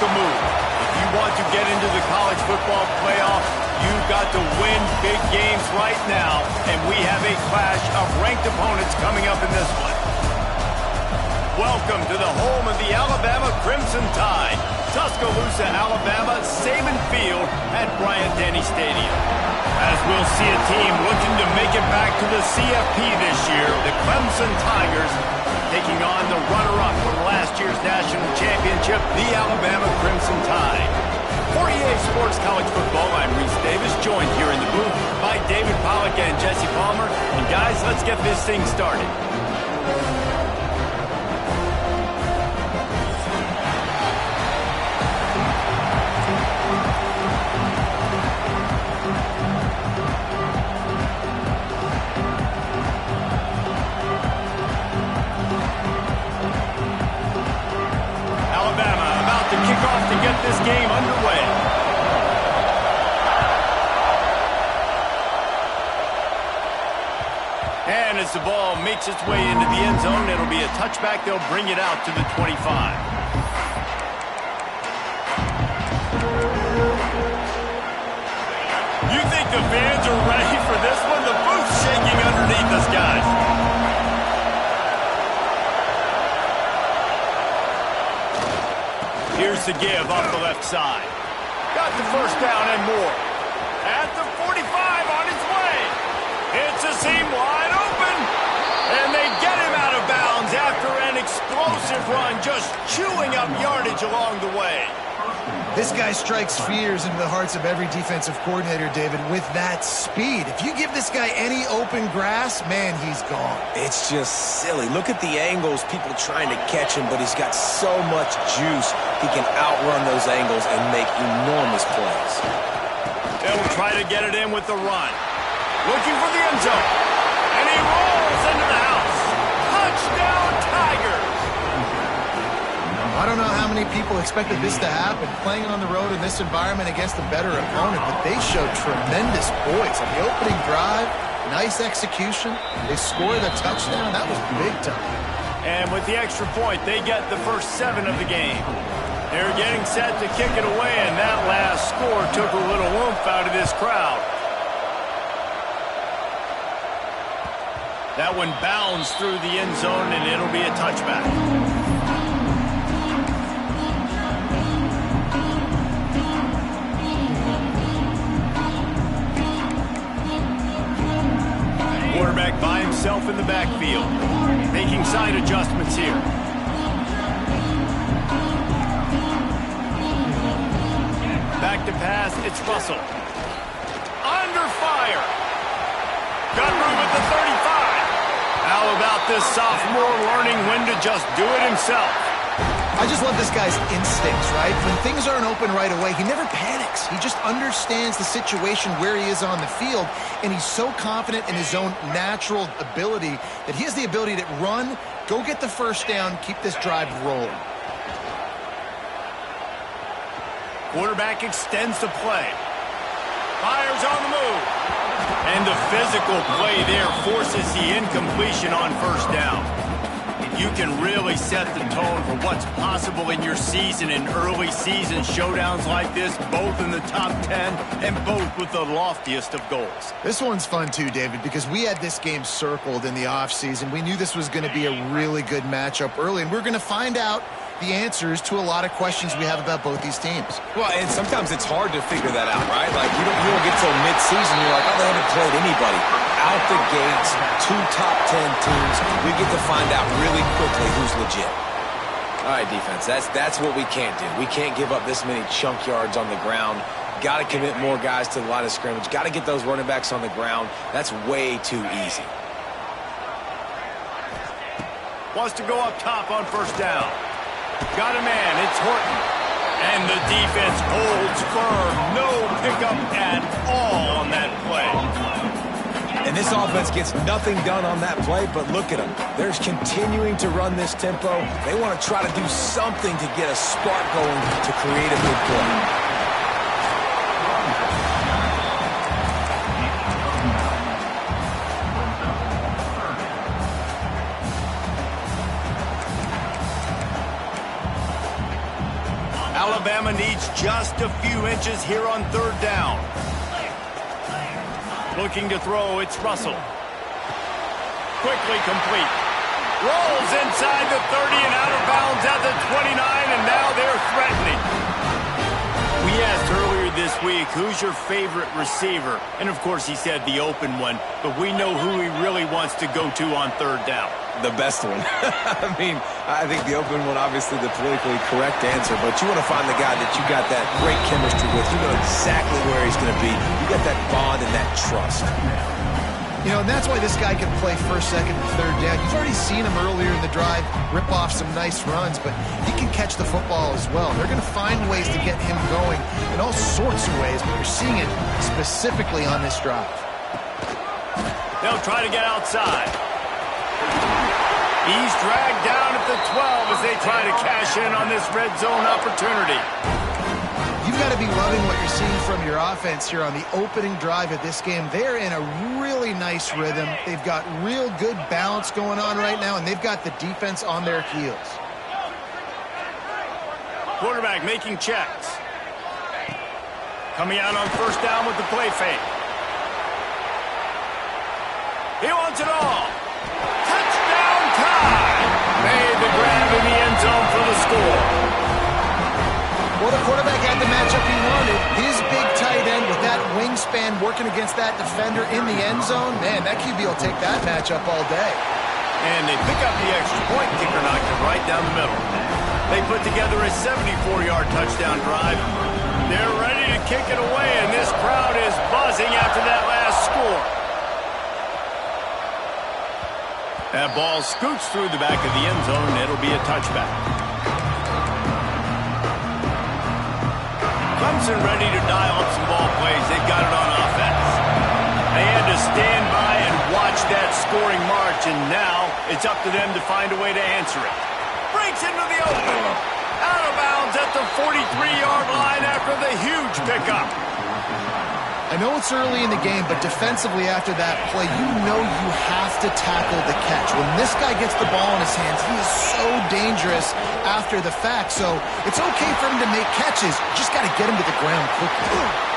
a move. If you want to get into the college football playoff, you've got to win big games right now, and we have a clash of ranked opponents coming up in this one. Welcome to the home of the Alabama Crimson Tide, Tuscaloosa, Alabama, Saban Field at Bryant-Denny Stadium. As we'll see a team looking to make it back to the CFP this year, the Clemson Tigers taking on the runner-up from last year's national championship, the Alabama Crimson Tide. For EA Sports College Football, I'm Reese Davis, joined here in the booth by David Pollack and Jesse Palmer. And guys, let's get this thing started. To get this game underway. And as the ball makes its way into the end zone, it'll be a touchback. They'll bring it out to the 25. You think the fans are ready for this one? The booth's shaking underneath us, guys. Here's the give off the left side. Got the first down and more. At the 45 on his way. It's a seam wide open. And they get him out of bounds after an explosive run, just chewing up yardage along the way. This guy strikes fears into the hearts of every defensive coordinator, David, with that speed. If you give this guy any open grass, man, he's gone. It's just silly. Look at the angles, people trying to catch him, but he's got so much juice. He can outrun those angles and make enormous plays. They'll try to get it in with the run. Looking for the end zone. And he rolls into the house. Touchdown, Tigers! I don't know how many people expected this to happen, playing on the road in this environment against a better opponent, but they showed tremendous poise. On the opening drive, nice execution. They scored a touchdown. That was big time. And with the extra point, they get the first 7 of the game. They're getting set to kick it away, and that last score took a little oomph out of this crowd. That one bounds through the end zone, and it'll be a touchback. Quarterback by himself in the backfield, making side adjustments here. Back to pass, it's Russell. Under fire. Got room at the 35. How about this sophomore learning when to just do it himself? I just love this guy's instincts, right? When things aren't open right away, he never panics. He just understands the situation where he is on the field, and he's so confident in his own natural ability that he has the ability to run, go get the first down, keep this drive rolling. Quarterback extends the play. Fires on the move. And the physical play there forces the incompletion on first down. You can really set the tone for what's possible in your season in early season showdowns like this, both in the top 10 and both with the loftiest of goals. This one's fun too, David, because we had this game circled in the offseason. We knew this was going to be a really good matchup early, and we're going to find out the answers to a lot of questions we have about both these teams. Well, and sometimes it's hard to figure that out, right? Like, you don't get till mid-season, you're like, oh, they haven't played anybody. Out the gates, 2 top 10 teams, we get to find out really quickly who's legit. All right, defense, that's what we can't do. We can't give up this many chunk yards on the ground. Got to commit more guys to the line of scrimmage. Got to get those running backs on the ground. That's way too easy. Wants to go up top on first down. Got a man, it's Horton. And the defense holds firm. No pickup at all on that play. And this offense gets nothing done on that play, but look at them. They're continuing to run this tempo. They want to try to do something to get a spark going to create a big play. Alabama needs just a few inches here on third down. Looking to throw, it's Russell. Quickly complete. Rolls inside the 30 and out of bounds at the 29, and now they're threatening. We asked earlier this week, who's your favorite receiver? And, of course, he said the open one, but we know who he really wants to go to on third down. The best one. I mean, I think the open one, obviously the politically correct answer, but you want to find the guy that you got that great chemistry with. You know exactly where he's going to be. You got that bond and that trust. You know, and that's why this guy can play first, second, and third down. You've already seen him earlier in the drive rip off some nice runs, but he can catch the football as well. They're going to find ways to get him going in all sorts of ways, but you're seeing it specifically on this drive. They'll try to get outside. He's dragged down at the 12 as they try to cash in on this red zone opportunity. You've got to be loving what you're seeing from your offense here on the opening drive of this game. They're in a really nice rhythm. They've got real good balance going on right now, and they've got the defense on their heels. Quarterback making checks. Coming out on first down with the play fake. He wants it all. Touchdown time! Made the grab in the end zone for the score. Well, the quarterback had the matchup he wanted. His big tight end with that wingspan working against that defender in the end zone. Man, that QB will take that matchup all day. And they pick up the extra point. Kicker knocked it right down the middle. They put together a 74-yard touchdown drive. They're ready to kick it away, and this crowd is buzzing after that last score. That ball scoots through the back of the end zone, and it'll be a touchback. Clemson ready to dial up some ball plays. They've got it on offense. They had to stand by and watch that scoring march, and now it's up to them to find a way to answer it. Breaks into the open. Out of bounds at the 43-yard line after the huge pickup. I know it's early in the game, but defensively after that play, you know you have to tackle the catch. When this guy gets the ball in his hands, he is so dangerous after the fact. So it's okay for him to make catches. You just got to get him to the ground quickly.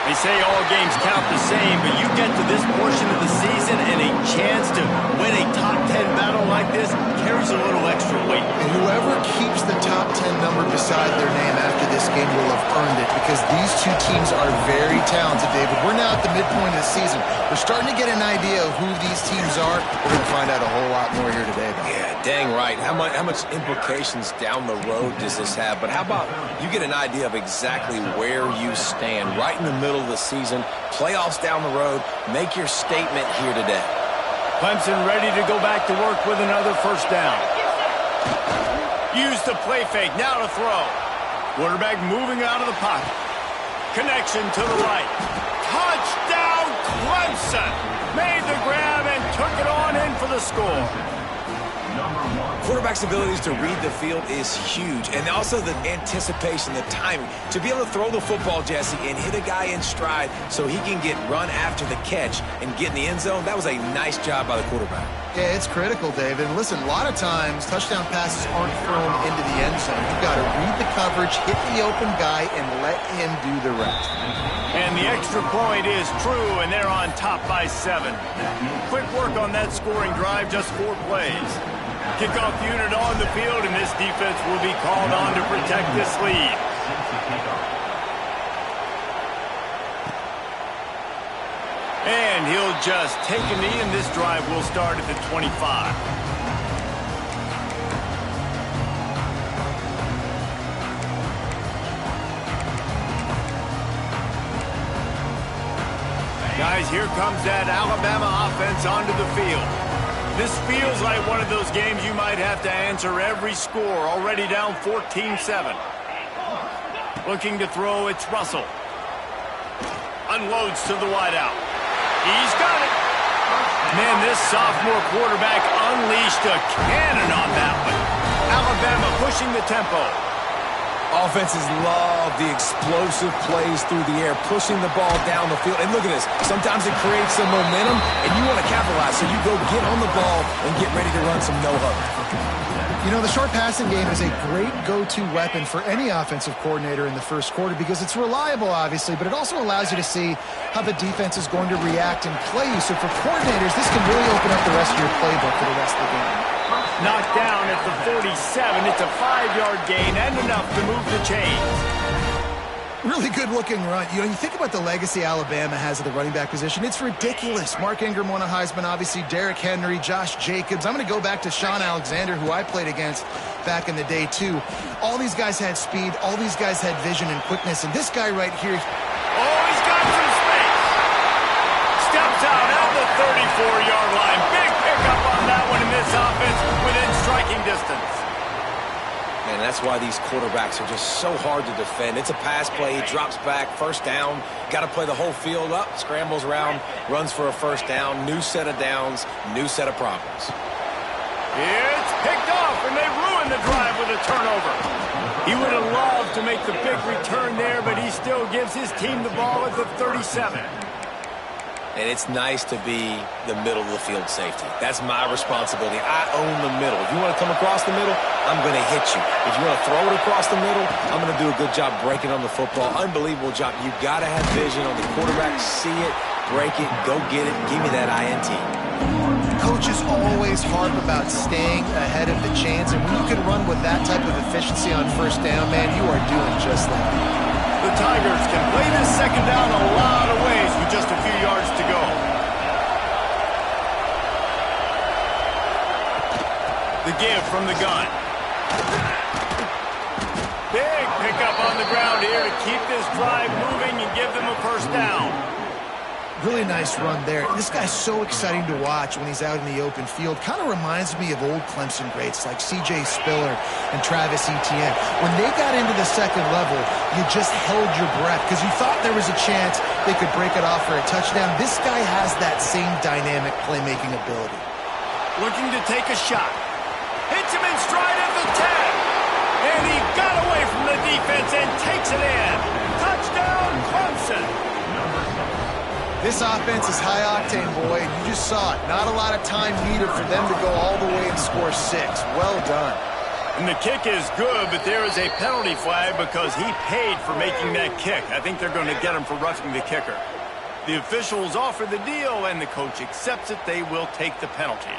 They say all games count the same, but you get to this portion of the season and a chance to win a top 10 battle like this carries a little extra weight. And whoever keeps the top 10 number beside their name after this game will have earned it, because these two teams are very talented, David. We're now at the midpoint of the season. We're starting to get an idea of who these teams are. We're going to find out a whole lot more here today, though. Yeah, dang right. How much implications down the road does this have? But how about you get an idea of exactly where you stand right in the middle of the season, playoffs down the road, make your statement here today. Clemson ready to go back to work with another first down. Use the play fake, now to throw. Quarterback moving out of the pocket. Connection to the right. Touchdown Clemson! Made the grab and took it on in for the score. Quarterback's abilities to read the field is huge, and also the anticipation, the timing. To be able to throw the football, Jesse, and hit a guy in stride so he can get run after the catch and get in the end zone, that was a nice job by the quarterback. Yeah, it's critical, David. And listen, a lot of times touchdown passes aren't thrown into the end zone. You've got to read the coverage, hit the open guy, and let him do the rest. And the extra point is true, and they're on top by 7. Quick work on that scoring drive, just 4 plays. Kickoff unit on the field, and this defense will be called on to protect this lead. And he'll just take a knee, and this drive will start at the 25. Guys, here comes that Alabama offense onto the field. This feels like one of those games you might have to answer every score, already down 14-7. Looking to throw, it's Russell. Unloads to the wideout. He's got it. Man, this sophomore quarterback unleashed a cannon on that one. Alabama pushing the tempo. Offenses love the explosive plays through the air, pushing the ball down the field. And look at this. Sometimes it creates some momentum, and you want to capitalize. So you go get on the ball and get ready to run some no-huddle. You know, the short passing game is a great go-to weapon for any offensive coordinator in the first quarter because it's reliable, obviously, but it also allows you to see how the defense is going to react and play you. So for coordinators, this can really open up the rest of your playbook for the rest of the game. Knocked down at the 47. It's a 5-yard gain and enough to move the chains. Really good-looking run. You know, you think about the legacy Alabama has at the running back position. It's ridiculous. Mark Ingram won a Heisman, obviously. Derrick Henry, Josh Jacobs. I'm going to go back to Sean Alexander, who I played against back in the day, too. All these guys had speed. All these guys had vision and quickness. And this guy right here... Oh, he's got some space. Steps out at the 34-yard line. Big pickup on that one in this offense within striking distance. And that's why these quarterbacks are just so hard to defend. It's a pass play, drops back, first down. Got to play the whole field up, scrambles around, runs for a first down, new set of downs, new set of problems. It's picked off, and they ruin the drive with a turnover. He would have loved to make the big return there, but he still gives his team the ball at the 37. And it's nice to be the middle of the field safety. That's my responsibility. I own the middle. If you want to come across the middle, I'm going to hit you. If you want to throw it across the middle, I'm going to do a good job breaking on the football. Unbelievable job. You've got to have vision on the quarterback. See it, break it, go get it. Give me that INT. Coaches always harp about staying ahead of the chains, and when you can run with that type of efficiency on first down, man, you are doing just that. The Tigers can play this second down a lot of ways with just a few yards to go. The give from the gun. Big pickup on the ground here to keep this drive moving and give them a first down. Really nice run there. This guy's so exciting to watch when he's out in the open field. Kind of reminds me of old Clemson greats like C.J. Spiller and Travis Etienne. When they got into the second level, you just held your breath because you thought there was a chance they could break it off for a touchdown. This guy has that same dynamic playmaking ability. Looking to take a shot. Hits him in stride at the 10. And he got away from the defense and takes it in. Touchdown, Clemson. This offense is high-octane, boy, and you just saw it. Not a lot of time needed for them to go all the way and score 6. Well done. And the kick is good, but there is a penalty flag because he paid for making that kick. I think they're going to get him for roughing the kicker. The officials offer the deal, and the coach accepts it. They will take the penalty.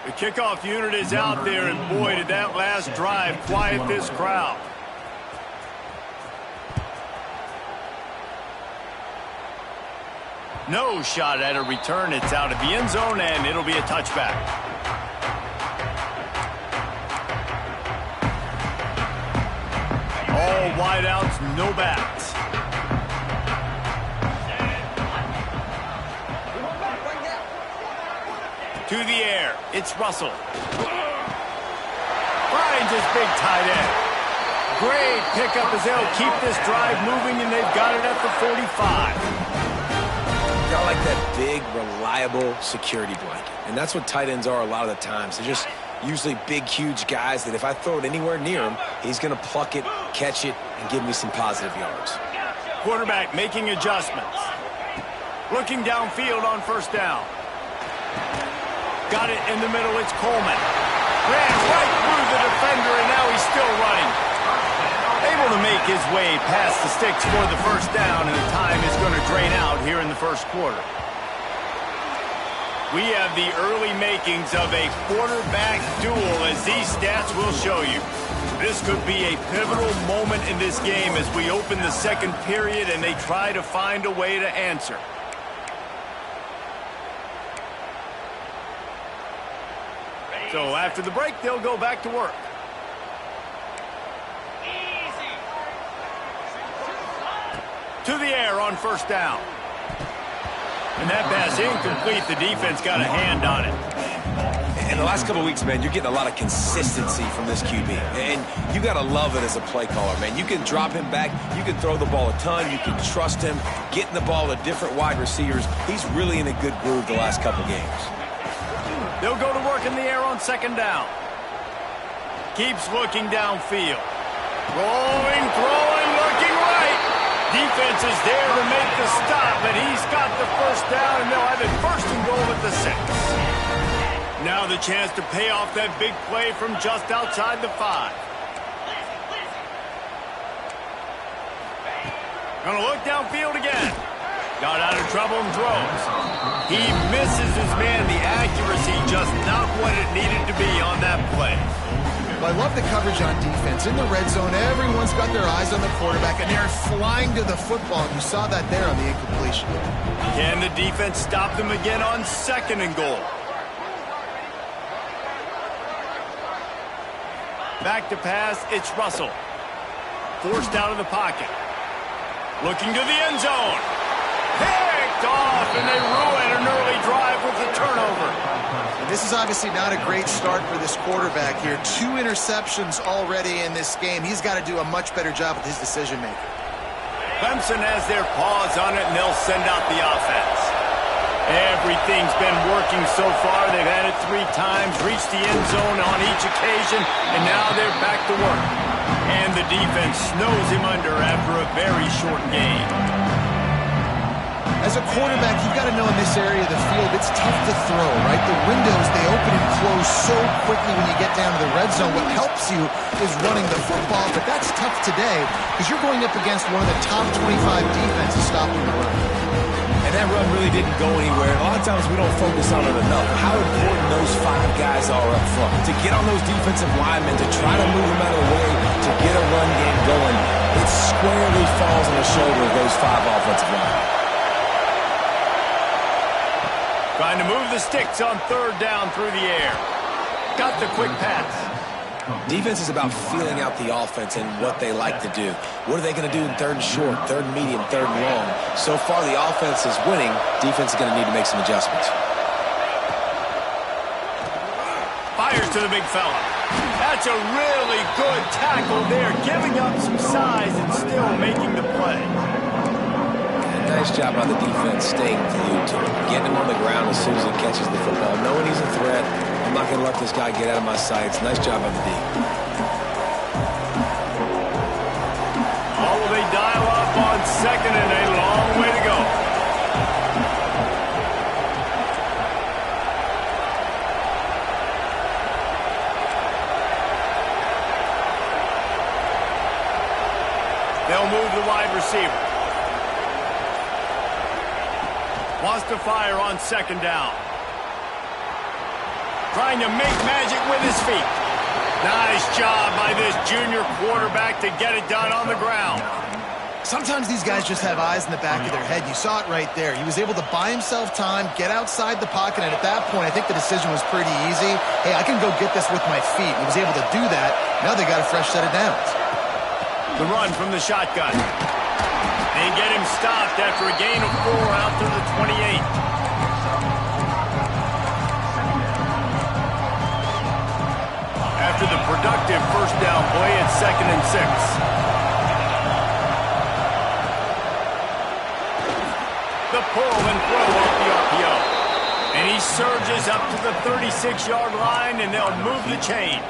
The kickoff unit is out there, and boy, did that last drive quiet this crowd. No shot at a return. It's out of the end zone, and it'll be a touchback. All wideouts, no backs. To the air, it's Russell. Finds his big tight end. Great pickup as they'll keep this drive moving, and they've got it at the 45. Got like that big, reliable security blanket. And that's what tight ends are a lot of the times. They're just usually big, huge guys that if I throw it anywhere near him, he's going to pluck it, catch it, and give me some positive yards. Quarterback making adjustments. Looking downfield on first down. Got it in the middle, it's Coleman. Ran right through the defender, and now he's still running. Able to make his way past the sticks for the first down, and the time is going to drain out here in the first quarter. We have the early makings of a quarterback duel, as these stats will show you. This could be a pivotal moment in this game as we open the second period and they try to find a way to answer. So after the break, they'll go back to work. To the air on first down. And that pass incomplete. The defense got a hand on it. In the last couple of weeks, man, you're getting a lot of consistency from this QB. And you got to love it as a play caller, man. You can drop him back. You can throw the ball a ton. You can trust him. Getting the ball to different wide receivers. He's really in a good groove the last couple games. They'll go to work in the air on second down. Keeps looking downfield. Throwing, looking right. Defense is there to make the stop, and he's got the first down, and they'll have it first and goal at the 6. Now the chance to pay off that big play from just outside the 5. Gonna look downfield again. Got out of trouble and throws. He misses his man. The accuracy just not what it needed to be on that play. Well, I love the coverage on defense. In the red zone, everyone's got their eyes on the quarterback, and they're flying to the football. You saw that there on the incompletion. Can the defense stop them again on 2nd and goal? Back to pass, it's Russell. Forced out of the pocket. Looking to the end zone. Picked off, and they ruin an early drive with the turnover. And this is obviously not a great start for this quarterback here. 2 interceptions already in this game. He's got to do a much better job with his decision-making. Clemson has their paws on it, and they'll send out the offense. Everything's been working so far. They've had it 3 times, reached the end zone on each occasion, and now they're back to work. And the defense snows him under after a very short game. As a quarterback, you've got to know in this area of the field, it's tough to throw, right? The windows, they open and close so quickly when you get down to the red zone. What helps you is running the football, but that's tough today because you're going up against one of the top 25 defenses stopping the run. And that run really didn't go anywhere. A lot of times we don't focus on it enough. How important those 5 guys are up front. To get on those defensive linemen, to try to move them out of the way, to get a run game going, it squarely falls on the shoulder of those 5 offensive linemen. Trying to move the sticks on 3rd down through the air. Got the quick pass. Defense is about feeling out the offense and what they like to do. What are they going to do in 3rd and short, 3rd and medium, 3rd and long? So far, the offense is winning. Defense is going to need to make some adjustments. Fires to the big fella. That's a really good tackle there, giving up some size and still making the play. Nice job by the defense staying glued to him, getting him on the ground as soon as he catches the football, knowing he's a threat. I'm not going to let this guy get out of my sights. Nice job by the D. Oh, they dial up on 2nd and a long way to go. They'll move the wide receiver. Wants to fire on 2nd down. Trying to make magic with his feet. Nice job by this junior quarterback to get it done on the ground. Sometimes these guys just have eyes in the back of their head. You saw it right there. He was able to buy himself time, get outside the pocket, and at that point, I think the decision was pretty easy. Hey, I can go get this with my feet. He was able to do that. Now they got a fresh set of downs. The run from the shotgun. They get him stopped after a gain of 4 out to the 28. After the productive first down play, it's 2nd and 6. The pull and throw off the RPO. And he surges up to the 36-yard line, and they'll move the chains.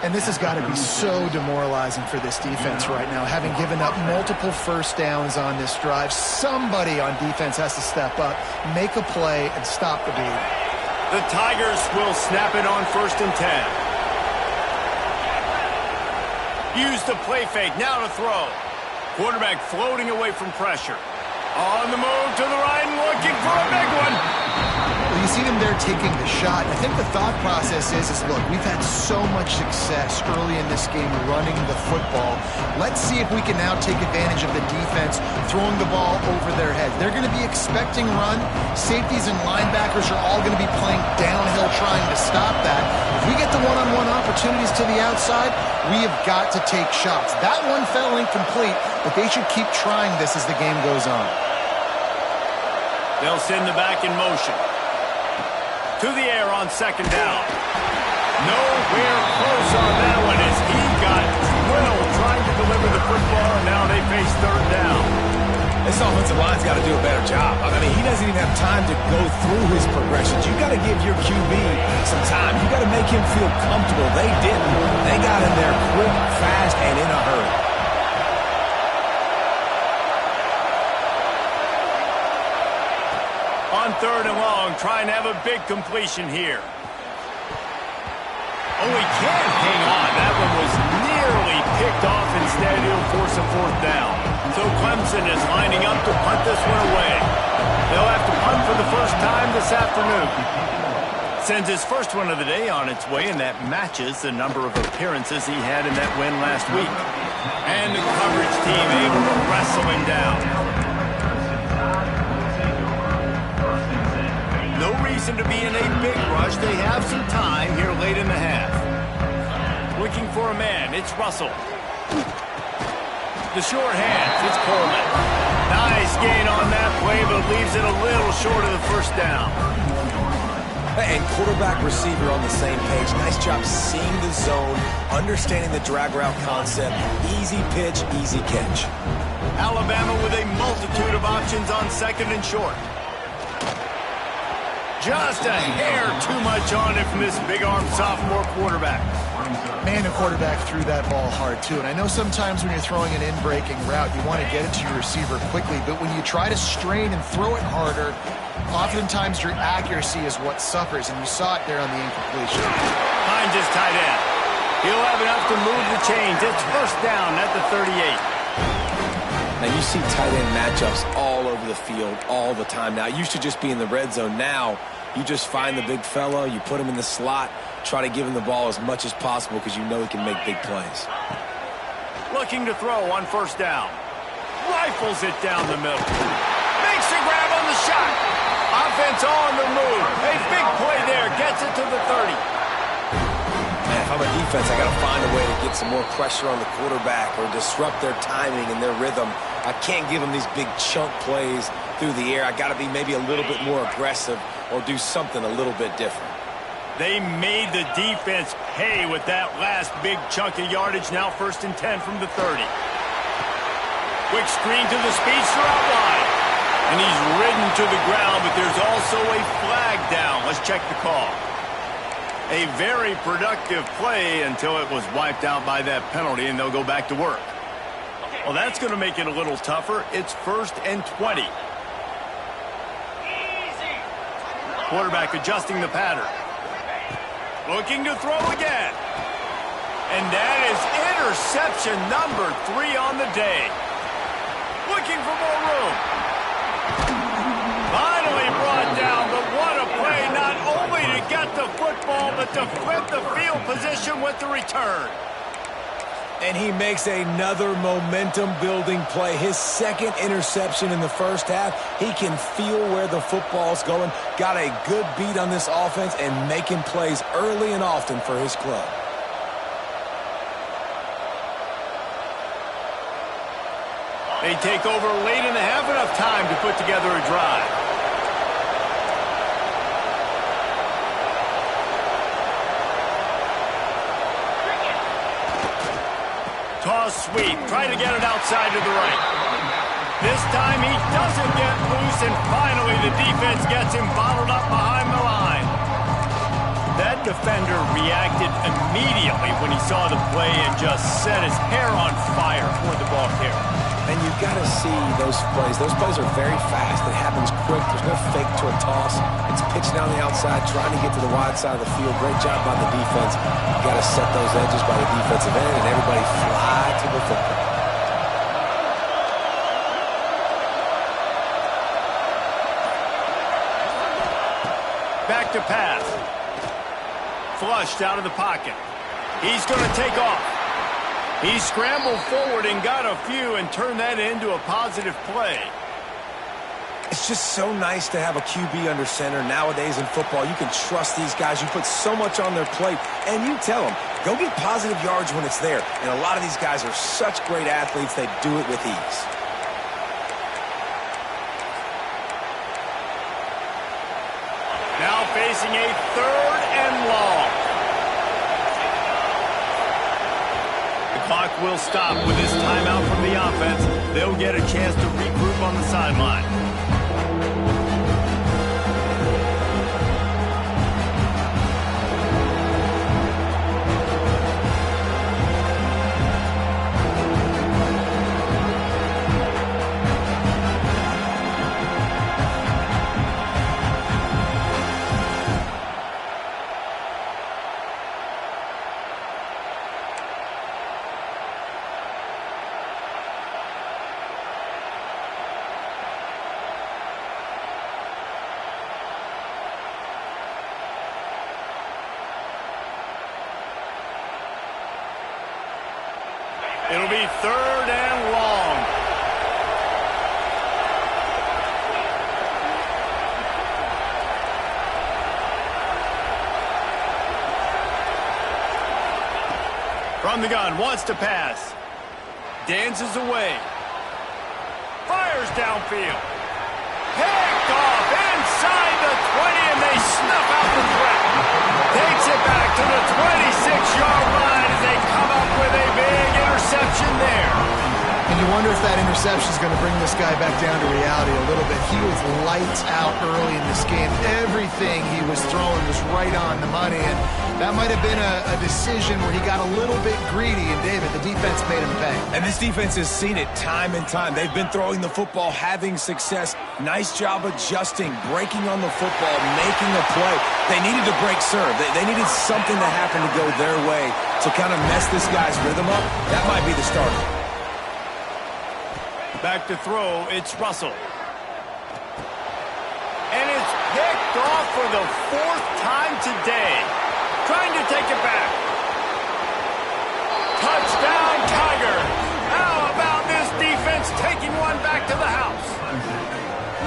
And this has got to be so demoralizing for this defense right now, having given up multiple first downs on this drive. Somebody on defense has to step up, make a play, and stop the bleed. The Tigers will snap it on 1st and 10. Use the play fake, now to throw. Quarterback floating away from pressure. On the move to the right and looking for a big one. Well, you see them there taking the shot. I think the thought process is look, we've had so much success early in this game running the football. Let's see if we can now take advantage of the defense throwing the ball over their heads. They're going to be expecting run. Safeties and linebackers are all going to be playing downhill trying to stop that. If we get the one-on-one opportunities to the outside, we have got to take shots. That one fell incomplete, but they should keep trying this as the game goes on. They'll send the back in motion. To the air on 2nd down. Nowhere close on that one as he got thrilled trying to deliver the football, and now they face 3rd down. This offensive line's got to do a better job. I mean, he doesn't even have time to go through his progressions. You got to give your QB some time. You got to make him feel comfortable. They didn't. They got in there quick, fast, and in a hurry. On 3rd and long, try and have a big completion here. Oh, he can't hang on. That one was nearly picked off. Instead, he'll force a 4th down. So Clemson is lining up to punt this one away. They'll have to punt for the first time this afternoon. Sends his first one of the day on its way, and that matches the number of appearances he had in that win last week. And the coverage team able to wrestle him down. No reason to be in a big rush. They have some time here late in the half. Looking for a man. It's Russell. The short hands. It's Coleman. Nice gain on that play, but leaves it a little short of the first down. And quarterback receiver on the same page. Nice job seeing the zone, understanding the drag route concept. Easy pitch, easy catch. Alabama with a multitude of options on 2nd and short. Just a hair too much on it from this big-arm sophomore quarterback. Man, the quarterback threw that ball hard, too. And I know sometimes when you're throwing an in-breaking route, you want to get it to your receiver quickly. But when you try to strain and throw it harder, oftentimes your accuracy is what suffers. And you saw it there on the incompletion. Hines is tight end. He'll have enough to move the chains. It's 1st down at the 38. Now, you see tight end matchups all over the field all the time. Now, it used to just be in the red zone. Now, you just find the big fella, you put him in the slot, try to give him the ball as much as possible because you know he can make big plays. Looking to throw on 1st down. Rifles it down the middle. Makes a grab on the shot. Offense on the move. A big play there. Gets it to the 30. Man, if I'm a defense, I got to find a way to get some more pressure on the quarterback or disrupt their timing and their rhythm. I can't give them these big chunk plays through the air. I got to be maybe a little bit more aggressive or do something a little bit different. They made the defense pay with that last big chunk of yardage. Now 1st and 10 from the 30. Quick screen to the speedster out wide. And he's ridden to the ground, but there's also a flag down. Let's check the call. A very productive play until it was wiped out by that penalty, and they'll go back to work. Well, that's going to make it a little tougher. It's 1st and 20. Quarterback adjusting the pattern. Looking to throw again. And that is interception number 3 on the day. Looking for more room. Finally brought down, but what a play. Not only to get the football, but to flip the field position with the return. And he makes another momentum-building play. His 2nd interception in the first half. He can feel where the football's going. Got a good beat on this offense and making plays early and often for his club. They take over late in the half, enough time to put together a drive. Toss sweep, try to get it outside to the right. This time he doesn't get loose, and finally the defense gets him bottled up behind the line. That defender reacted immediately when he saw the play and just set his hair on fire toward the ball carrier. And you've got to see those plays. Those plays are very fast. It happens quick. There's no fake to a toss. It's pitching down the outside, trying to get to the wide side of the field. Great job by the defense. You've got to set those edges by the defensive end, and everybody fly to the football. Back to pass. Flushed out of the pocket. He's going to take off. He scrambled forward and got a few and turned that into a positive play. It's just so nice to have a QB under center. Nowadays in football, you can trust these guys. You put so much on their plate, and you tell them, go get positive yards when it's there. And a lot of these guys are such great athletes, they do it with ease. Now facing a 3rd and long. The clock will stop with this timeout from the offense. They'll get a chance to regroup on the sideline. It'll be 3rd and long. From the gun, wants to pass. Dances away. Fires downfield. Picked off inside the 20, and they snuff out the threat. Takes it back to the 26-yard line as they come up with a big interception there. And you wonder if that interception is going to bring this guy back down to reality a little bit. He was lights out early in this game. Everything he was throwing was right on the money, and that might have been a decision where he got a little bit greedy, and David, the defense made him pay. And this defense has seen it time and time. They've been throwing the football, having success. Nice job adjusting, breaking on the football, making a play. They needed to break serve. They needed something to happen to go their way to kind of mess this guy's rhythm up. That might be the starter. Back to throw, it's Russell. And it's picked off for the 4th time today. Trying to take it back. Touchdown, Tiger. How about this defense taking one back to the house?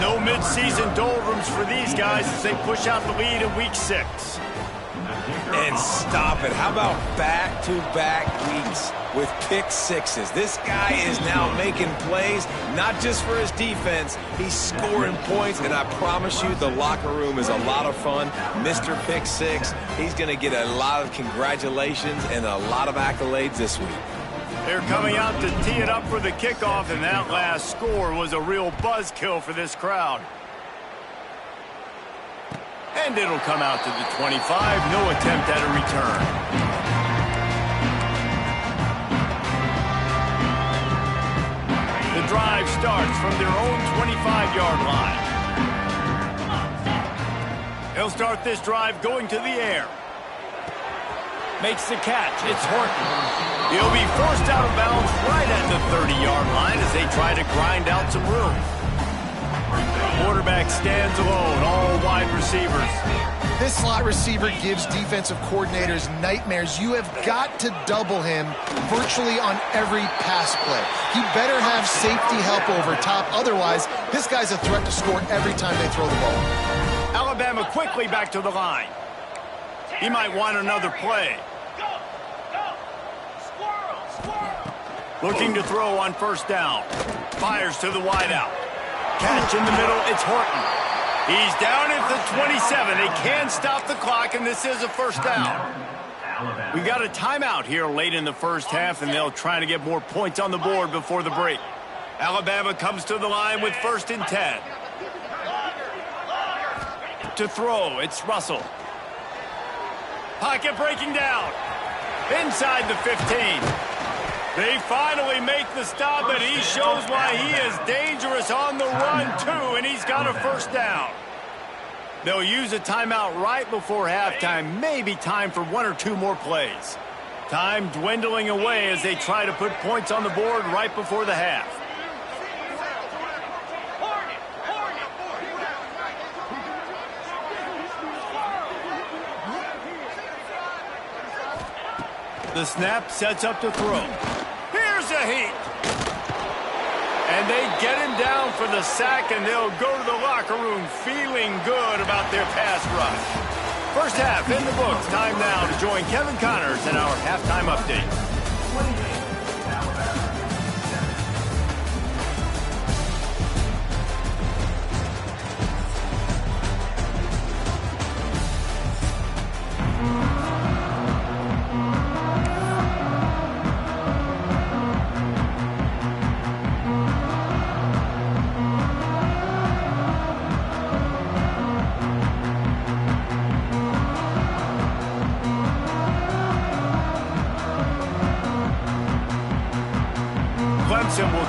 No midseason doldrums for these guys as they push out the lead in Week 6. And stop it. How about back-to-back weeks with pick sixes? This guy is now making plays, not just for his defense. He's scoring points, and I promise you the locker room is a lot of fun. Mr. Pick Six, he's going to get a lot of congratulations and a lot of accolades this week. They're coming out to tee it up for the kickoff, and that last score was a real buzzkill for this crowd. And it'll come out to the 25. No attempt at a return. The drive starts from their own 25-yard line. They'll start this drive going to the air. Makes the catch. It's Horton. He'll be forced out of bounds right at the 30-yard line as they try to grind out some room. Quarterback stands alone, all wide receivers. This slot receiver gives defensive coordinators nightmares. You have got to double him virtually on every pass play. He better have safety help over top. Otherwise, this guy's a threat to score every time they throw the ball. Alabama quickly back to the line. He might want another play. Looking to throw on 1st down. Fires to the wideout. Catch in the middle, it's Horton. He's down at the 27. They can stop the clock, and this is a 1st down. We got a timeout here late in the 1st half, and they'll try to get more points on the board before the break. Alabama comes to the line with 1st and 10. To throw, it's Russell. Pocket breaking down. Inside the 15. They finally make the stop, and he shows why he is dangerous on the run, too, and he's got a 1st down. They'll use a timeout right before halftime, maybe time for 1 or 2 more plays. Time dwindling away as they try to put points on the board right before the half. The snap sets up to throw. Here's a heat. And they get him down for the sack, and they'll go to the locker room feeling good about their pass rush. 1st half in the books. Time now to join Kevin Connors in our halftime update.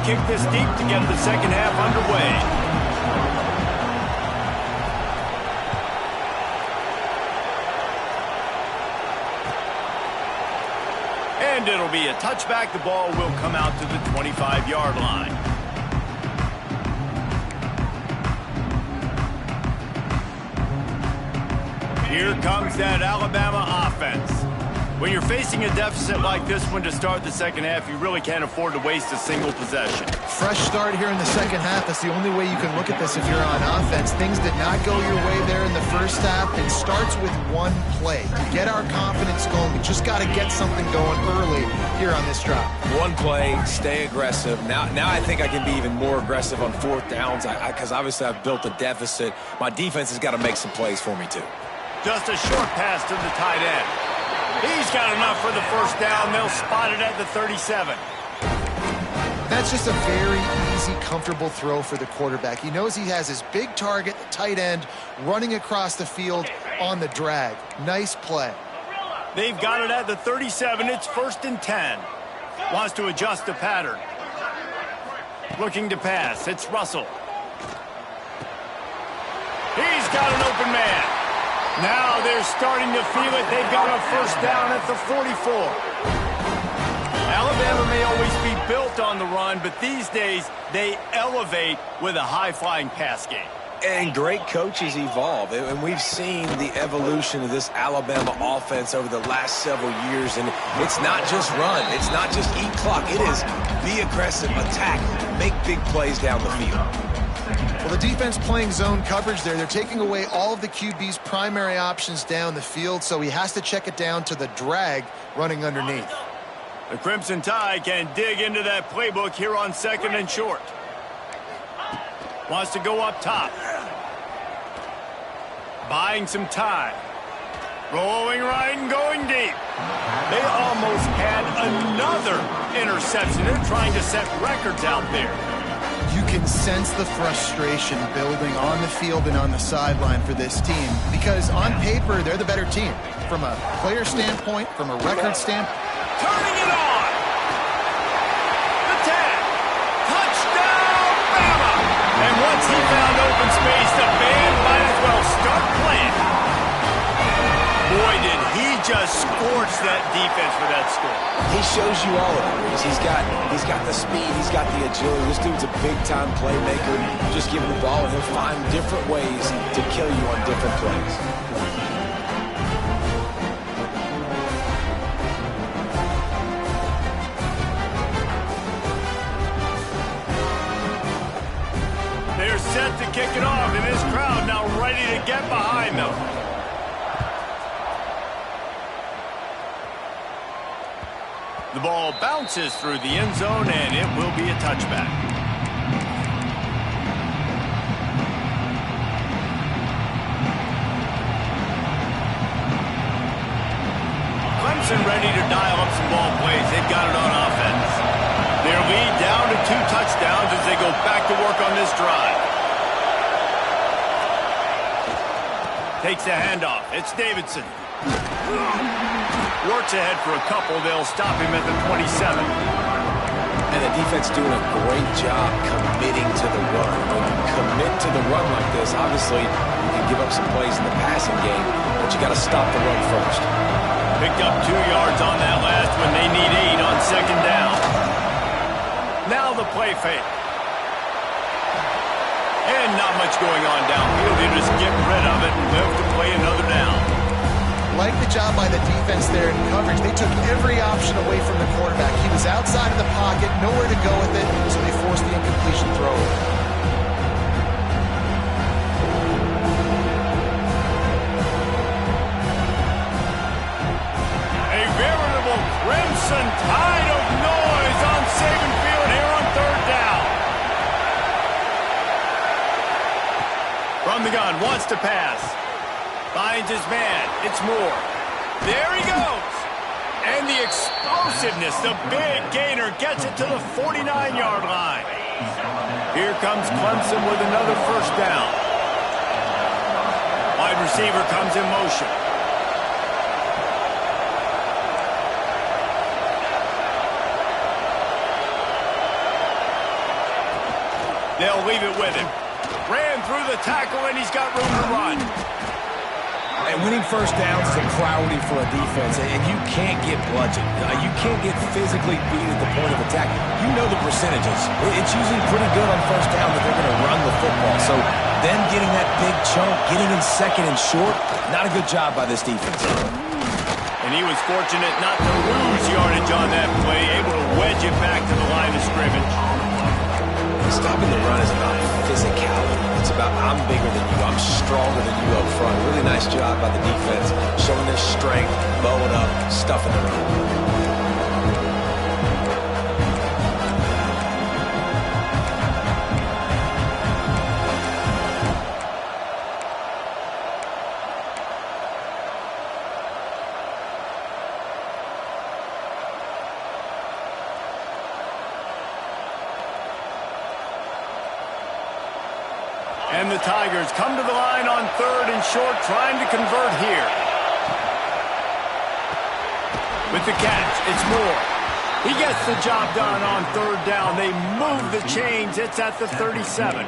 kick this deep to get the second half underway. And it'll be a touchback. The ball will come out to the 25-yard line. Here comes that Alabama offense. When you're facing a deficit like this one to start the second half, you really can't afford to waste a single possession. Fresh start here in the second half. That's the only way you can look at this if you're on offense. Things did not go your way there in the first half. It starts with one play. Get our confidence going. We just got to get something going early here on this drive. One play, stay aggressive. Now I think I can be even more aggressive on fourth downs because obviously I've built a deficit. My defense has got to make some plays for me too. Just a short pass to the tight end. He's got enough for the first down. They'll spot it at the 37. That's just a very easy, comfortable throw for the quarterback. He knows he has his big target, the tight end, running across the field on the drag. Nice play. They've got it at the 37. It's 1st and 10. Wants to adjust the pattern. Looking to pass. It's Russell. He's got an open man. Now they're starting to feel it. They've got a first down at the 44. Alabama may always be built on the run, but these days they elevate with a high-flying pass game. And great coaches evolve, and we've seen the evolution of this Alabama offense over the last several years, and it's not just run, it's not just eat clock, it is be aggressive, attack, make big plays down the field. Well, the defense playing zone coverage there. They're taking away all of the QB's primary options down the field, so he has to check it down to the drag running underneath. The Crimson Tide can dig into that playbook here on 2nd and short. Wants to go up top. Buying some time. Rolling right and going deep. They almost had another interception. They're trying to set records out there. You can sense the frustration building on the field and on the sideline for this team because on paper, they're the better team. From a player standpoint, from a record standpoint. Turning it on. The tag. Touchdown, Bama. And once he found open space, the band might as well start playing. Boy, did he just scorch that defense for that score. He shows you all of it. He's got the speed, he's got the agility. This dude's a big-time playmaker. You just give him the ball, and he'll find different ways to kill you on different plays. They're set to kick it off, and this crowd now ready to get behind them. The ball bounces through the end zone, and it will be a touchback. Clemson ready to dial up some ball plays. They've got it on offense. Their lead down to 2 touchdowns as they go back to work on this drive. Takes the handoff. It's Davidson. Works ahead for a couple. They'll stop him at the 27. And the defense doing a great job committing to the run. When you commit to the run like this, obviously you can give up some plays in the passing game, but you got to stop the run first. Picked up 2 yards on that last one. They need 8 on 2nd down. Now the play fake. And not much going on downfield. They just get rid of it and live to play another down. Like the job by the defense there in coverage. They took every option away from the quarterback. He was outside of the pocket, nowhere to go with it, so they forced the incompletion throw. A veritable Crimson Tide of noise on Saban Field here on 3rd down. From the gun, wants to pass. Finds his man. It's Moore. There he goes. And the explosiveness, the big gainer, gets it to the 49-yard line. Here comes Clemson with another first down. Wide receiver comes in motion. They'll leave it with him. Ran through the tackle, and he's got room to run. And winning first downs is a priority for a defense, and you can't get bludgeoned. You can't get physically beat at the point of attack. You know the percentages. It's usually pretty good on first down that they're going to run the football. So them getting that big chunk, getting in second and short, not a good job by this defense. And he was fortunate not to lose yardage on that play, able to wedge it back to the line of scrimmage. Stopping the run is about physicality. It's about I'm bigger than you, I'm stronger than you up front. Really nice job by the defense, showing their strength, bowing up, stuffing the run. And the Tigers come to the line on 3rd and short, trying to convert here. With the catch, it's Moore. He gets the job done on 3rd down. They move the chains. It's at the 37.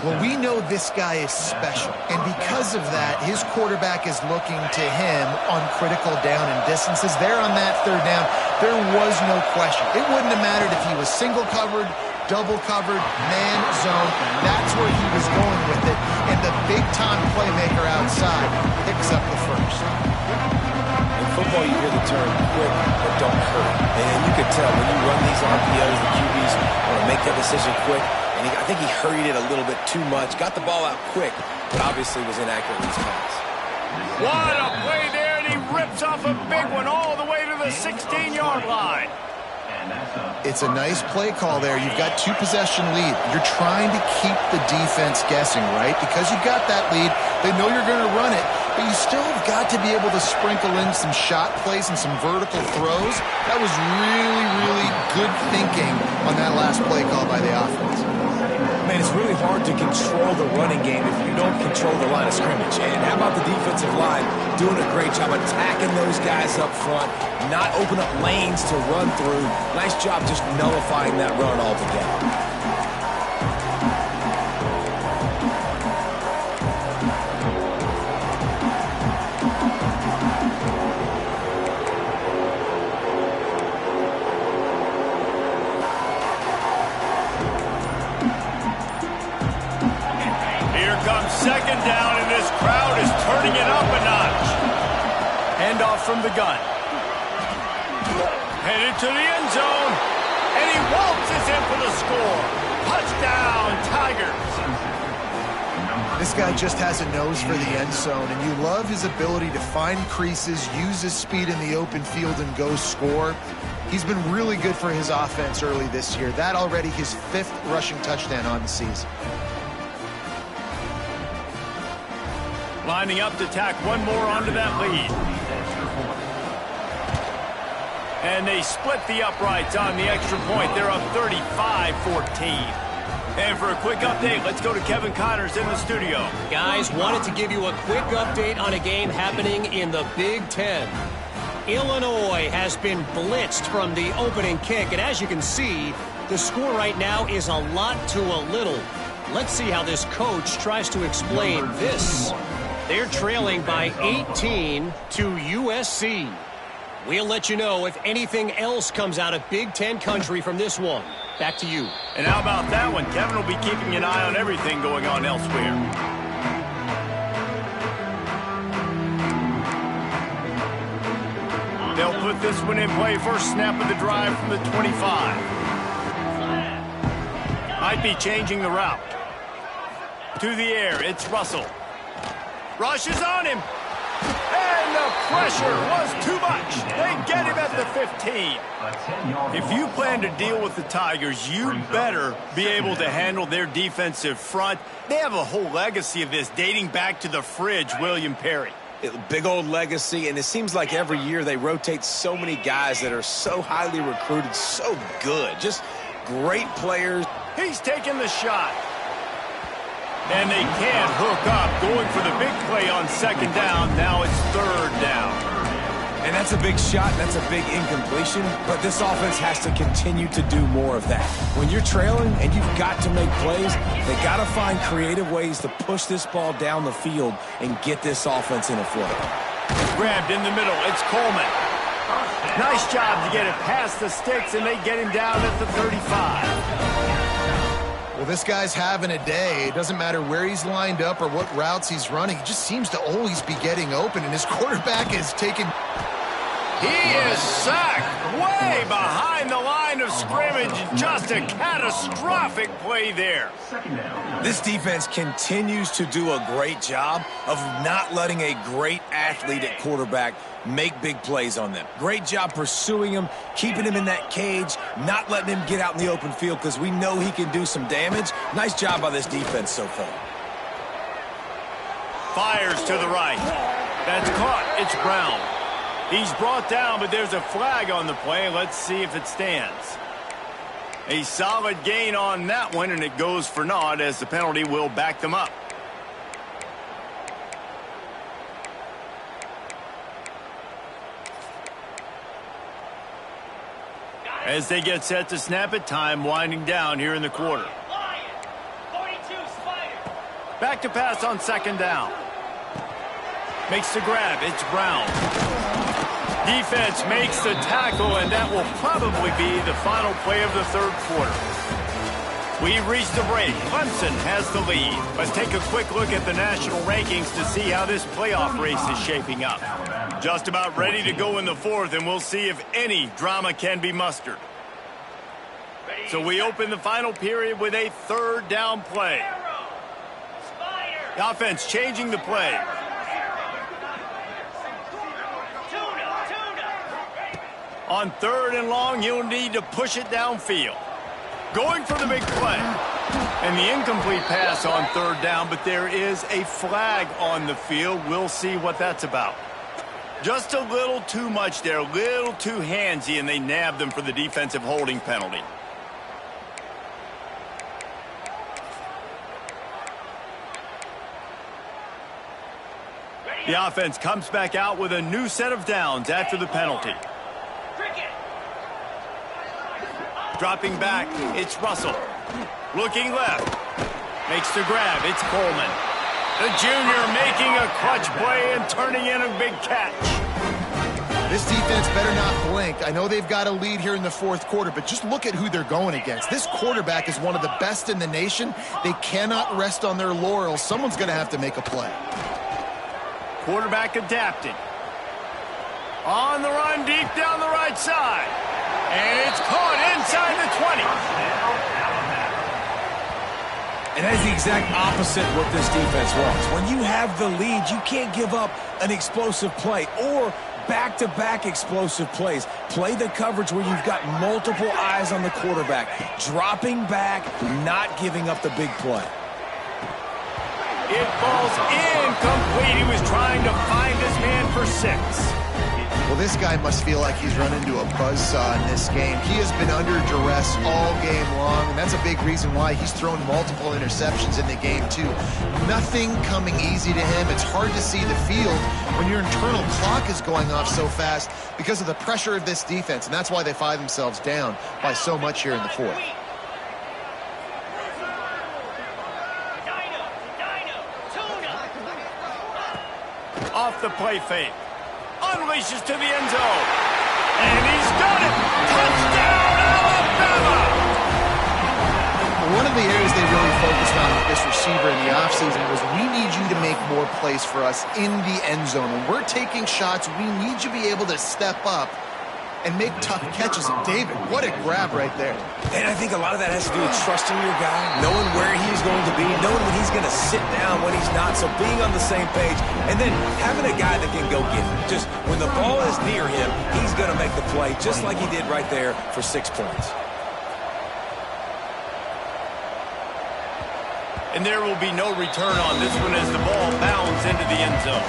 Well, we know this guy is special, and because of that, his quarterback is looking to him on critical down and distances. There on that 3rd down, there was no question. It wouldn't have mattered if he was single covered, double covered, man zone. That's where he was going with it, and the big-time playmaker outside picks up the first. In football, you hear the term quick but don't hurt. And you could tell when you run these RPOs, the QBs want to make that decision quick. And I think he hurried it a little bit too much. Got the ball out quick, but obviously was inaccurate in his pass. What a play there, and he rips off a big one all the way to the 16-yard line. It's a nice play call there. You've got 2-possession lead. You're trying to keep the defense guessing, right? Because you've got that lead. They know you're going to run it, but you still have got to be able to sprinkle in some shot plays and some vertical throws. That was really, really good thinking on that last play call by the offense. Man, it's really hard to control the running game if you don't control the line of scrimmage. And how about the defensive line doing a great job attacking those guys up front, not open up lanes to run through. Nice job just nullifying that run altogether. Second down, and this crowd is turning it up a notch. Handoff from the gun. Headed to the end zone, and he waltzes in for the score. Touchdown, Tigers. This guy just has a nose for the end zone, and you love his ability to find creases, use his speed in the open field, and go score. He's been really good for his offense early this year. That already his 5th rushing touchdown on the season. Lining up to tack one more onto that lead. And they split the uprights on the extra point. They're up 35-14. And for a quick update, let's go to Kevin Connors in the studio. Guys, wanted to give you a quick update on a game happening in the Big Ten. Illinois has been blitzed from the opening kick, and as you can see, the score right now is a lot to a little. Let's see how this coach tries to explain this. They're trailing by 18 to USC. We'll let you know if anything else comes out of Big Ten country from this one. Back to you. And how about that one? Kevin will be keeping an eye on everything going on elsewhere. They'll put this one in play. First snap of the drive from the 25. Might be changing the route. To the air, it's Russell. Rushes on him. And the pressure was too much. They get him at the 15. If you plan to deal with the Tigers, you better be able to handle their defensive front. They have a whole legacy of this dating back to the fridge, William Perry. Big old legacy, and it seems like every year they rotate so many guys that are so highly recruited, so good. Just great players. He's taking the shot. And they can't hook up, going for the big play on second down. Now it's third down. And that's a big shot, that's a big incompletion, but this offense has to continue to do more of that. When you're trailing and you've got to make plays, they got to find creative ways to push this ball down the field and get this offense in a flow. Grabbed in the middle, it's Coleman. Nice job to get it past the sticks, and they get him down at the 35. Well, this guy's having a day. It doesn't matter where he's lined up or what routes he's running. He just seems to always be getting open, and his quarterback is taking... He is sacked way behind the line of scrimmage. Just a catastrophic play there. This defense continues to do a great job of not letting a great athlete at quarterback make big plays on them. Great job pursuing him, keeping him in that cage, not letting him get out in the open field because we know he can do some damage. Nice job by this defense so far. Fires to the right. That's caught. It's Brown. He's brought down, but there's a flag on the play. Let's see if it stands. A solid gain on that one, and it goes for naught as the penalty will back them up. As they get set to snap it, time winding down here in the quarter. Back to pass on second down. Makes the grab. It's Brown. Defense makes the tackle, and that will probably be the final play of the third quarter. We've reached the break. Clemson has the lead. Let's take a quick look at the national rankings to see how this playoff race is shaping up. Just about ready to go in the fourth, and we'll see if any drama can be mustered. So we open the final period with a third down play. The offense changing the play. On third and long, you'll need to push it downfield. Going for the big play. And the incomplete pass on third down, but there is a flag on the field. We'll see what that's about. Just a little too much there, a little too handsy, and they nabbed them for the defensive holding penalty. The offense comes back out with a new set of downs after the penalty. Dropping back, it's Russell. Looking left. Makes the grab, it's Coleman. The junior making a clutch play and turning in a big catch. This defense better not blink. I know they've got a lead here in the fourth quarter, but just look at who they're going against. This quarterback is one of the best in the nation. They cannot rest on their laurels. Someone's going to have to make a play. Quarterback adapting. On the run, deep down the right side. And it's caught inside the 20. And that is the exact opposite what this defense wants. When you have the lead, you can't give up an explosive play or back-to-back explosive plays. Play the coverage where you've got multiple eyes on the quarterback. Dropping back, not giving up the big play. It falls incomplete. He was trying to find his man for 6. Well, this guy must feel like he's run into a buzzsaw in this game. He has been under duress all game long, and that's a big reason why he's thrown multiple interceptions in the game, too. Nothing coming easy to him. It's hard to see the field when your internal clock is going off so fast because of the pressure of this defense, and that's why they find themselves down by so much here in the fourth. Off the play fake. Unleashes to the end zone. And he's done it! Touchdown, Alabama! One of the areas they really focused on with this receiver in the offseason was, we need you to make more plays for us in the end zone. When we're taking shots, we need you to be able to step up and make tough catches. And David, what a grab right there. And I think a lot of that has to do with trusting your guy, knowing where he's going to be, knowing when he's going to sit down, when he's not, so being on the same page, and then having a guy that can go get him. Just when the ball is near him, he's going to make the play, just like he did right there for 6 points. And there will be no return on this one as the ball bounds into the end zone.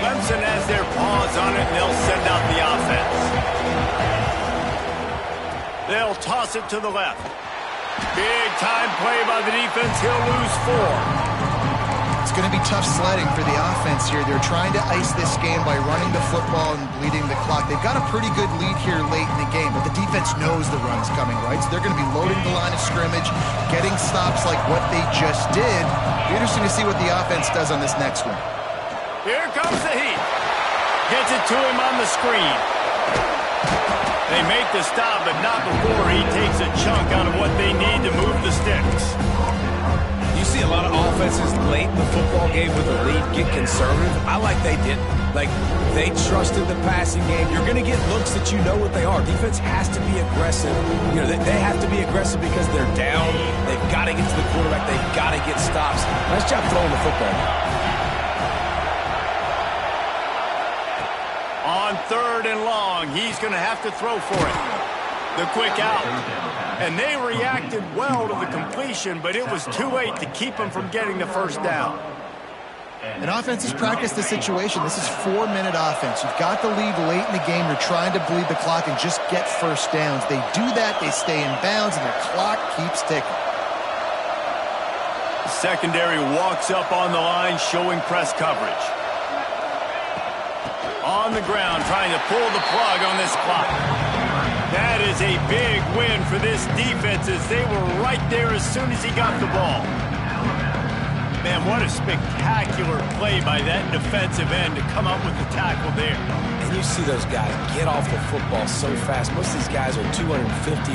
Clemson has their paws on it, and they'll send out the offense. They'll toss it to the left. Big time play by the defense. He'll lose 4. It's going to be tough sledding for the offense here. They're trying to ice this game by running the football and bleeding the clock. They've got a pretty good lead here late in the game, but the defense knows the run's coming, right? So they're going to be loading the line of scrimmage, getting stops like what they just did. Be interesting to see what the offense does on this next one. Here comes the heat. Gets it to him on the screen. They make the stop, but not before he takes a chunk out of what they need to move the sticks. You see a lot of offenses late in the football game with a lead get conservative. I like they didn't. Like, they trusted the passing game. You're going to get looks that you know what they are. Defense has to be aggressive. You know, they have to be aggressive because they're down. They've got to get to the quarterback. They've got to get stops. Nice job throwing the football. On 3rd and long, he's going to have to throw for it. The quick out. And they reacted well to the completion, but it was too late to keep them from getting the first down. And offense has practiced the situation. This is 4-minute offense. You've got the lead late in the game. You're trying to bleed the clock and just get first downs. They do that, they stay in bounds, and the clock keeps ticking. The secondary walks up on the line, showing press coverage. On the ground, trying to pull the plug on this clock. That is a big win for this defense as they were right there as soon as he got the ball. Man, what a spectacular play by that defensive end to come up with the tackle there. And you see those guys get off the football so fast. Most of these guys are 250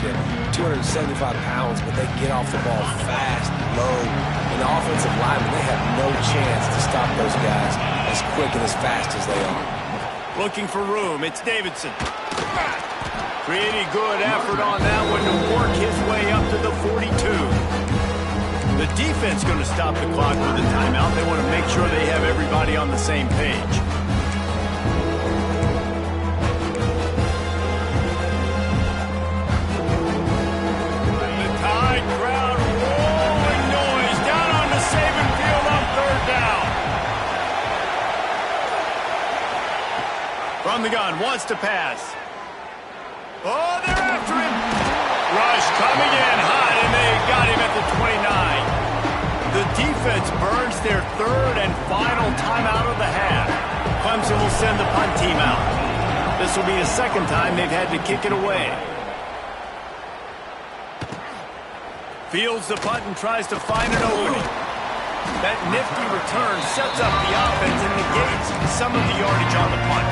to 275 pounds, but they get off the ball fast, low. And the offensive linemen, they have no chance to stop those guys as quick and as fast as they are. Looking for room, it's Davidson. Pretty good effort on that one to work his way up to the 42. The defense going to stop the clock with a timeout. They want to make sure they have everybody on the same page. The Tide crowd rolling noise down on the Saban field on 3rd down. From the gun, wants to pass. Oh, they're after him. Rush coming in hot, and they got him at the 29. The defense burns their 3rd and final timeout of the half. Clemson will send the punt team out. This will be the 2nd time they've had to kick it away. Fields the punt and tries to find an opening. That nifty return sets up the offense and negates some of the yardage on the punt.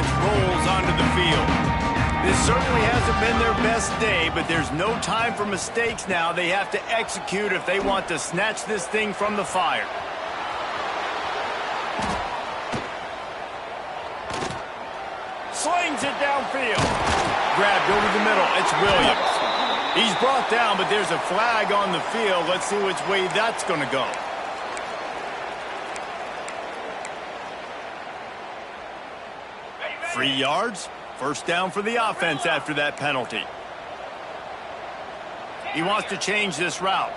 Rolls onto the field. This certainly hasn't been their best day, but there's no time for mistakes now. They have to execute if they want to snatch this thing from the fire. Slings it downfield. Grabbed over the middle. It's Williams. He's brought down, but there's a flag on the field. Let's see which way that's going to go. 3 yards. First down for the offense after that penalty. He wants to change this route.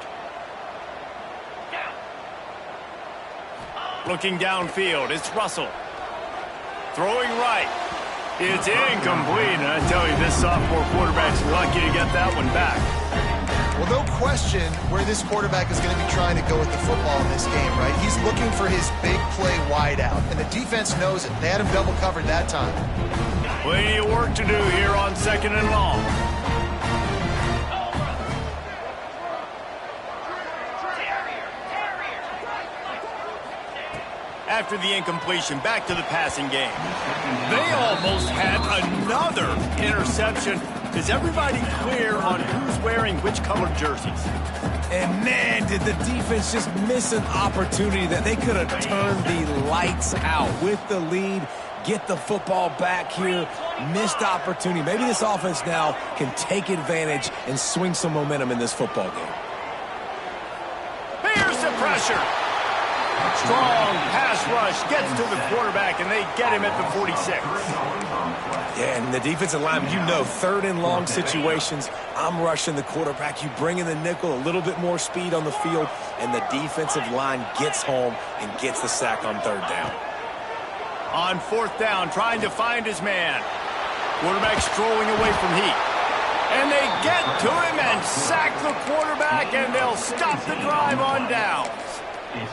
Looking downfield, it's Russell. Throwing right. It's incomplete, and I tell you, this sophomore quarterback's lucky to get that one back. Well, no question where this quarterback is going to be trying to go with the football in this game, right? He's looking for his big play wide out, and the defense knows it. They had him double covered that time. Plenty of work to do here on 2nd and long. After the incompletion, back to the passing game. They almost had another interception. Is everybody clear on who's wearing which colored jerseys? And man, did the defense just miss an opportunity that they could have turned the lights out with the lead, get the football back here, missed opportunity. Maybe this offense now can take advantage and swing some momentum in this football game. Here's the pressure. Strong pass rush gets to the quarterback, and they get him at the 46. Yeah, and the defensive line, you know, third and long situations, I'm rushing the quarterback. You bring in the nickel, a little bit more speed on the field, and the defensive line gets home and gets the sack on third down. On fourth down, trying to find his man. Quarterback strolling away from heat. And they get to him and sack the quarterback, and they'll stop the drive on downs.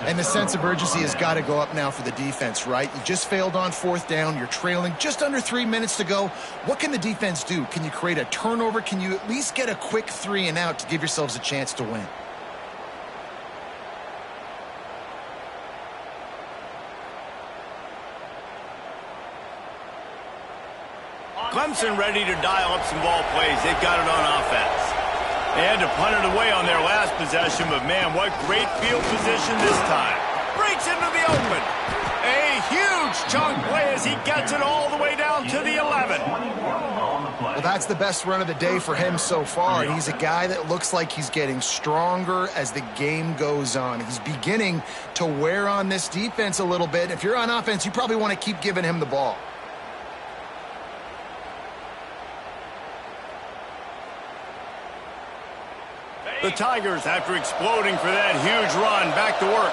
And the sense of urgency has got to go up now for the defense, right? You just failed on fourth down. You're trailing just under 3 minutes to go. What can the defense do? Can you create a turnover? Can you at least get a quick 3 and out to give yourselves a chance to win? Clemson ready to dial up some ball plays. They've got it on offense. They had to punt it away on their last possession, but man, what great field position this time. Breaks into the open. A huge chunk play as he gets it all the way down to the 11. Well, that's the best run of the day for him so far. He's a guy that looks like he's getting stronger as the game goes on. He's beginning to wear on this defense a little bit. If you're on offense, you probably want to keep giving him the ball. The Tigers, after exploding for that huge run, back to work.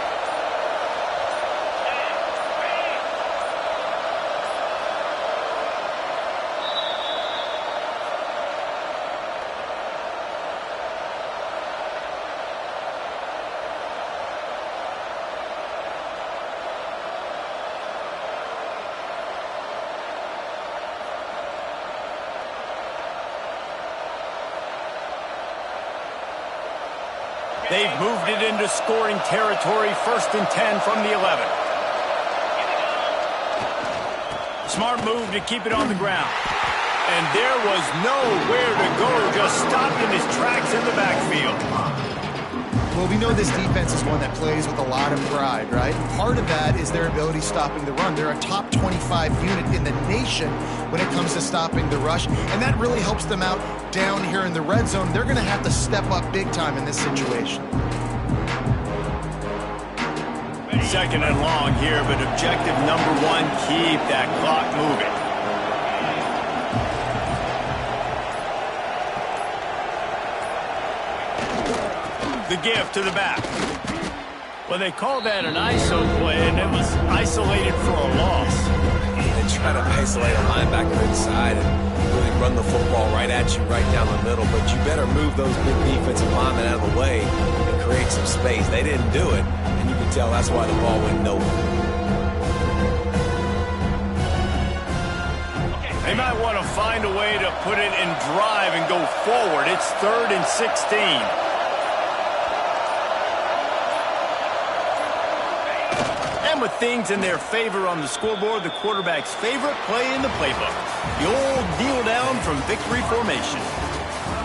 They've moved it into scoring territory, 1st and 10 from the 11. Smart move to keep it on the ground. And there was nowhere to go, just stopped in his tracks in the backfield. Well, we know this defense is one that plays with a lot of pride, right? Part of that is their ability stopping the run. They're a top 25 unit in the nation when it comes to stopping the rush, and that really helps them out down here in the red zone. They're going to have to step up big time in this situation. 2nd and long here, but objective number 1, keep that clock moving. The give to the back. Well, they called that an ISO play, and it was isolated for a loss. They try to isolate a linebacker inside and really run the football right at you, right down the middle, but you better move those big defensive linemen out of the way and create some space. They didn't do it, and you can tell that's why the ball went nowhere. They might want to find a way to put it in drive and go forward. It's 3rd and 16. With things in their favor on the scoreboard, the quarterback's favorite play in the playbook, the old kneel down from victory formation.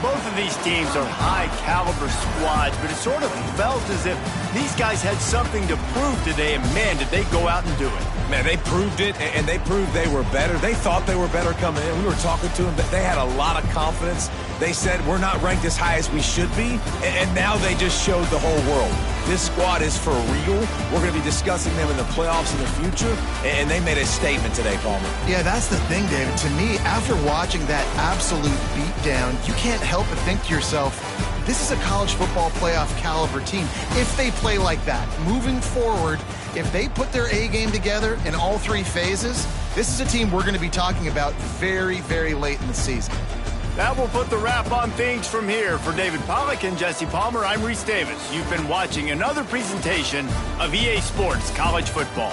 Both of these teams are high-caliber squads, but it sort of felt as if these guys had something to prove today, and man, did they go out and do it. Man, they proved it, and they proved they were better. They thought they were better coming in. We were talking to them, but they had a lot of confidence. They said, we're not ranked as high as we should be, and now they just showed the whole world. This squad is for real. We're going to be discussing them in the playoffs in the future, and they made a statement today, Palmer. Yeah, that's the thing, David. To me, after watching that absolute beatdown, you can't help but think to yourself, this is a college football playoff caliber team. If they play like that, moving forward, if they put their A game together in all 3 phases, this is a team we're going to be talking about very, very late in the season. That will put the wrap on things from here. For David Pollack and Jesse Palmer, I'm Reese Davis. You've been watching another presentation of EA Sports College Football.